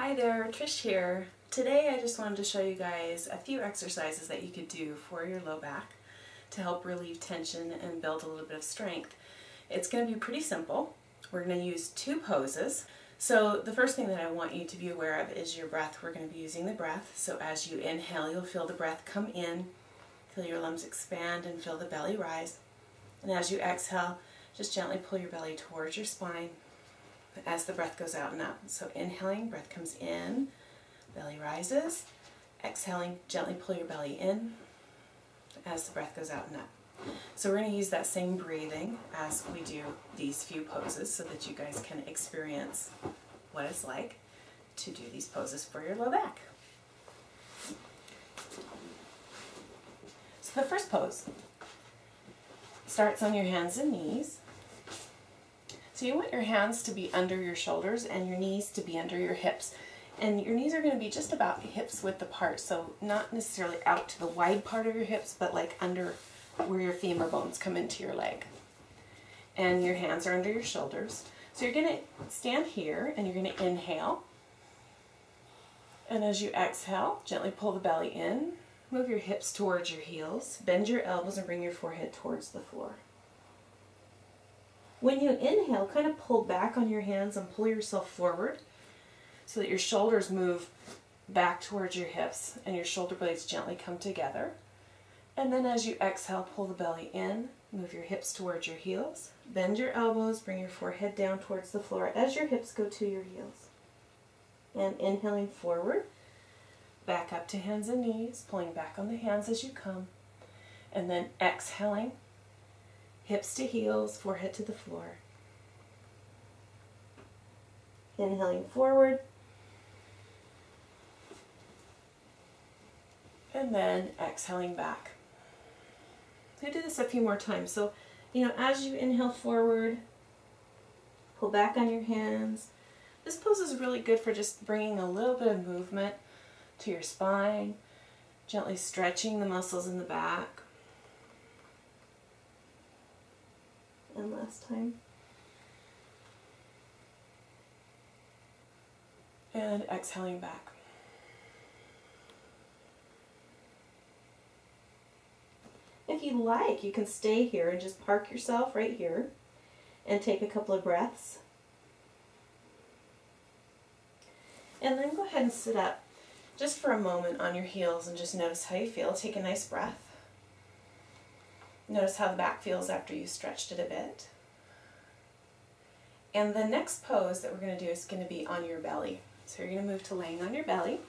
Hi there, Trish here. Today I just wanted to show you guys a few exercises that you could do for your low back to help relieve tension and build a little bit of strength. It's going to be pretty simple. We're going to use two poses. So the first thing that I want you to be aware of is your breath. We're going to be using the breath. So as you inhale, you'll feel the breath come in, feel your lungs expand and feel the belly rise. And as you exhale, just gently pull your belly towards your spine as the breath goes out and up. So inhaling, breath comes in, belly rises. Exhaling, gently pull your belly in as the breath goes out and up. So we're going to use that same breathing as we do these few poses so that you guys can experience what it's like to do these poses for your low back. So the first pose starts on your hands and knees. So you want your hands to be under your shoulders and your knees to be under your hips. And your knees are going to be just about hips width apart, so not necessarily out to the wide part of your hips, but like under where your femur bones come into your leg. And your hands are under your shoulders. So you're going to stand here and you're going to inhale. And as you exhale, gently pull the belly in, move your hips towards your heels, bend your elbows and bring your forehead towards the floor. When you inhale, kind of pull back on your hands and pull yourself forward so that your shoulders move back towards your hips and your shoulder blades gently come together. And then as you exhale, pull the belly in, move your hips towards your heels, bend your elbows, bring your forehead down towards the floor as your hips go to your heels. And inhaling forward, back up to hands and knees, pulling back on the hands as you come. And then exhaling, hips to heels, forehead to the floor. Inhaling forward. And then exhaling back. I do this a few more times. So, as you inhale forward, pull back on your hands. This pose is really good for just bringing a little bit of movement to your spine, gently stretching the muscles in the back. And last time. And exhaling back. If you like, you can stay here and just park yourself right here and take a couple of breaths. And then go ahead and sit up just for a moment on your heels and just notice how you feel. Take a nice breath. Notice how the back feels after you stretched it a bit. And the next pose that we're going to do is going to be on your belly. So you're going to move to laying on your belly.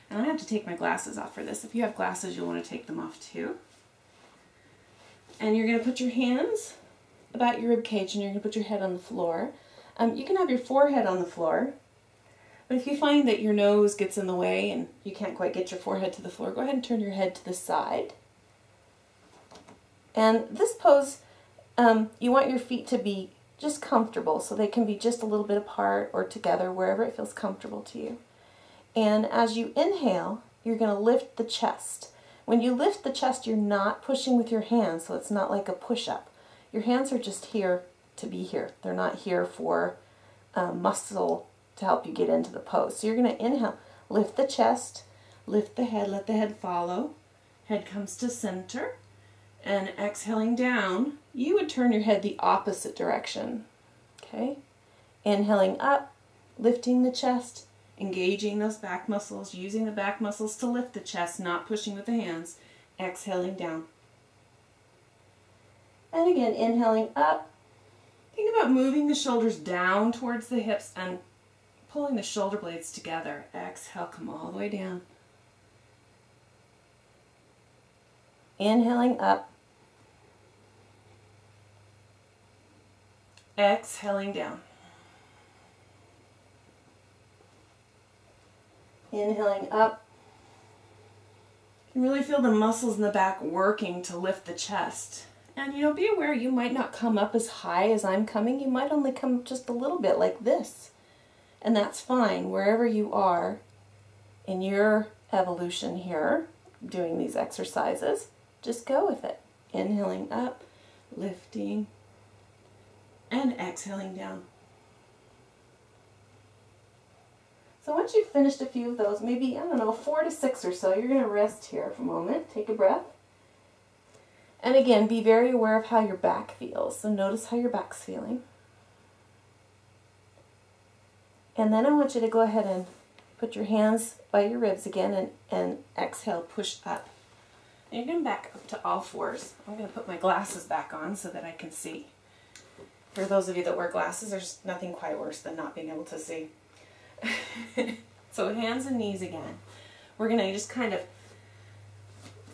And I have to take my glasses off for this. If you have glasses, you'll want to take them off too. And you're going to put your hands about your rib cage and you're going to put your head on the floor. You can have your forehead on the floor. But if you find that your nose gets in the way and you can't quite get your forehead to the floor, go ahead and turn your head to the side. And this pose, you want your feet to be just comfortable, so they can be just a little bit apart or together, wherever it feels comfortable to you. And as you inhale, you're going to lift the chest. When you lift the chest, you're not pushing with your hands, so it's not like a push-up. Your hands are just here to be here. They're not here for muscle to help you get into the pose. So you're going to inhale, lift the chest, lift the head, let the head follow. Head comes to center, and exhaling down, you would turn your head the opposite direction. Okay? Inhaling up, lifting the chest, engaging those back muscles, using the back muscles to lift the chest, not pushing with the hands. Exhaling down. And again, inhaling up. Think about moving the shoulders down towards the hips and pulling the shoulder blades together. Exhale, come all the way down. Inhaling up. Exhaling down. Inhaling up. You can really feel the muscles in the back working to lift the chest. And be aware you might not come up as high as I'm coming. You might only come just a little bit like this. And that's fine. Wherever you are in your evolution here, doing these exercises, just go with it. Inhaling up, lifting, and exhaling down. So once you've finished a few of those, maybe, I don't know, 4 to 6 or so, you're going to rest here for a moment. Take a breath. And again, be very aware of how your back feels. So notice how your back's feeling. And then I want you to go ahead and put your hands by your ribs again and exhale, push up. And you're going to back up to all fours. I'm going to put my glasses back on so that I can see. For those of you that wear glasses, there's nothing quite worse than not being able to see. So hands and knees again. We're going to just kind of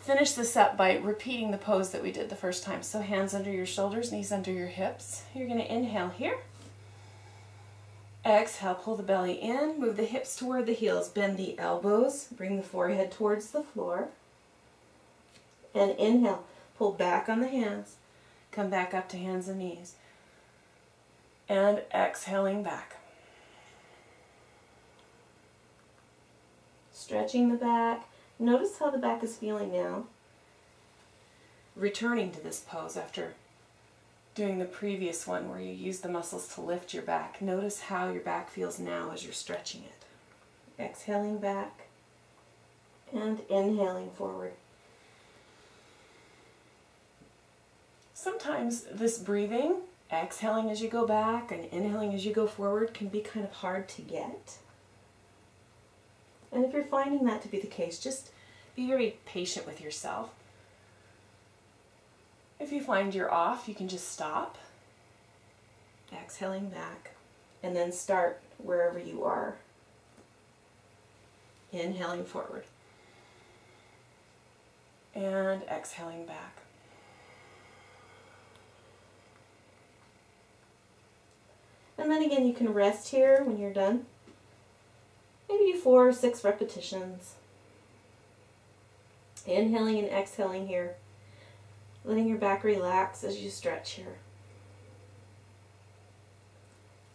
finish this up by repeating the pose that we did the first time. So hands under your shoulders, knees under your hips. You're going to inhale here. Exhale, pull the belly in, move the hips toward the heels, bend the elbows, bring the forehead towards the floor. And inhale, pull back on the hands, come back up to hands and knees. And exhaling back. Stretching the back. Notice how the back is feeling now. Returning to this pose after doing the previous one where you use the muscles to lift your back. Notice how your back feels now as you're stretching it. Exhaling back and inhaling forward. Sometimes this breathing, exhaling as you go back and inhaling as you go forward, can be kind of hard to get. And if you're finding that to be the case, just be very patient with yourself. If you find you're off, you can just stop, exhaling back, and then start wherever you are. Inhaling forward. And exhaling back. And then again, you can rest here when you're done. Maybe do 4 or 6 repetitions. Inhaling and exhaling here. Letting your back relax as you stretch here.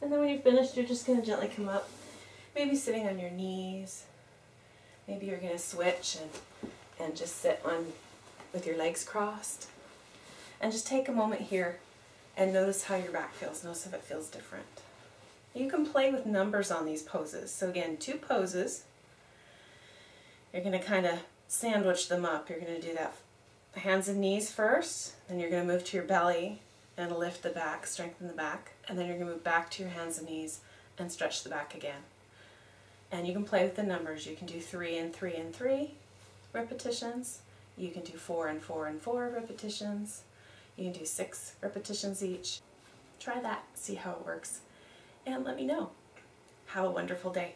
And then when you're finished, you're just going to gently come up. Maybe sitting on your knees. Maybe you're going to switch and just sit on with your legs crossed. And just take a moment here and notice how your back feels. Notice if it feels different. You can play with numbers on these poses. So again, 2 poses. You're going to kind of sandwich them up. You're going to do that hands and knees first, then you're going to move to your belly and lift the back, strengthen the back, and then you're going to move back to your hands and knees and stretch the back again. And you can play with the numbers. You can do 3 and 3 and 3 repetitions. You can do 4 and 4 and 4 repetitions. You can do 6 repetitions each. Try that, see how it works, and let me know. Have a wonderful day.